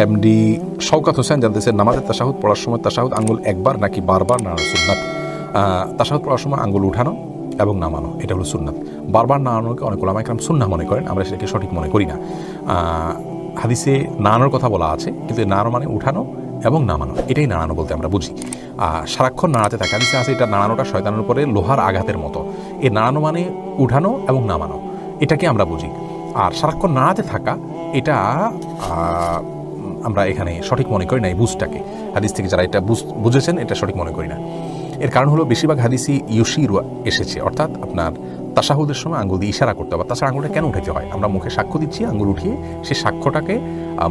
MD Shaukat Hossain জানতেছেন, নামাজের তাশাহুদ পড়ার সময় তাশাহুদ আঙ্গুল একবার নাকি বারবার নাড়ানো সুন্নাত? তাশাহুদ পড়ার সময় আঙ্গুল উঠানো এবং নামানো এটা হলো সুন্নাত। বারবার নাড়ানোকে অনেক ওলামা ইকরাম সুন্নাহ মনে করেন, আমরা সেটাকে সঠিক মনে করি না। হাদিসে নাড়ানোর কথা বলা আছে, কিন্তু নাড়ানো মানে উঠানো এবং নামানো, এটাই নাড়ানো বলতে আমরা বুঝি। সারাক্ষণ নাড়াতে থাকে, হাদিসে আছে এটা নাড়ানোটা শয়তানের উপরে লোহার আঘাতের মতো। এই নাড়ানো মানে উঠানো এবং নামানো, এটাকে আমরা বুঝি। আর সারাক্ষণ নাড়াতে থাকা এটা আমরা এখানে সঠিক মনে করি না। এই বুঝটাকে হাদিস থেকে যারা এটা বুঝেছেন এটা সঠিক মনে করি না। এর কারণ হলো বেশিরভাগ হাদিসই ইউশিরু এসেছে, অর্থাৎ আপনার তাশাহুদের সময় আঙ্গুল দিয়ে ইশারা করতে হবে। তাছাড়া আঙ্গুলটা কেন উঠাতে হয়? আমরা মুখে সাক্ষ্য দিচ্ছি, আঙ্গুল উঠিয়ে সেই সাক্ষ্যটাকে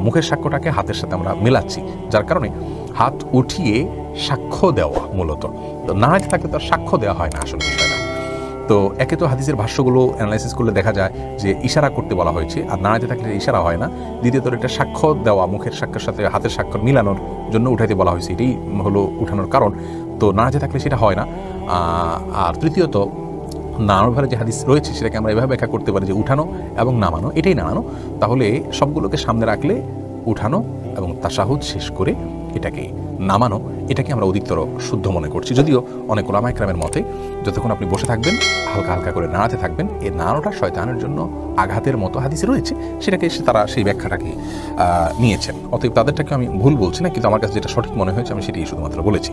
মুখের সাক্ষ্যটাকে হাতের সাথে আমরা মেলাচ্ছি, যার কারণে হাত উঠিয়ে সাক্ষ্য দেওয়া মূলত। তো নাড়াতে থাকলে তো আর সাক্ষ্য দেওয়া হয় না আসল বিষয়টা। তো একে তো হাদিসের ভাষ্যগুলো অ্যানালাইসিস করলে দেখা যায় যে ইশারা করতে বলা হয়েছে, আর নাড়াতে থাকলে ইশারা হয় না। দ্বিতীয়ত এটা সাক্ষ্য দেওয়া, মুখের সাক্ষ্যের সাথে হাতের স্বাক্ষর মিলানোর জন্য উঠাইতে বলা হয়েছে, এটাই হলো উঠানোর কারণ। তো নাড়াতে থাকলে সেটা হয় না। আর তৃতীয়ত নাড়ানোর ভারে যে হাদিস রয়েছে সেটাকে আমরা এভাবে ব্যাখ্যা করতে পারি যে উঠানো এবং নামানো এটাই নাড়ানো। তাহলে সবগুলোকে সামনে রাখলে উঠানো এবং তাশাহুদ শেষ করে এটাকে নামানো, এটাকে আমরা অধিকতর শুদ্ধ মনে করছি। যদিও অনেক ওলামা ইকরামের মতে যতক্ষণ আপনি বসে থাকবেন হালকা হালকা করে নাড়াতে থাকবেন, এই নাড়ানোটা শয়তানের জন্য আঘাতের মতো হাদিসে রয়েছে, সেটাকে তারা সেই ব্যাখ্যাটাকে নিয়েছেন। অতএব তাদেরটাকে আমি ভুল বলছি না, কিন্তু আমার কাছে যেটা সঠিক মনে হয়েছে আমি সেটাই শুধুমাত্র বলেছি।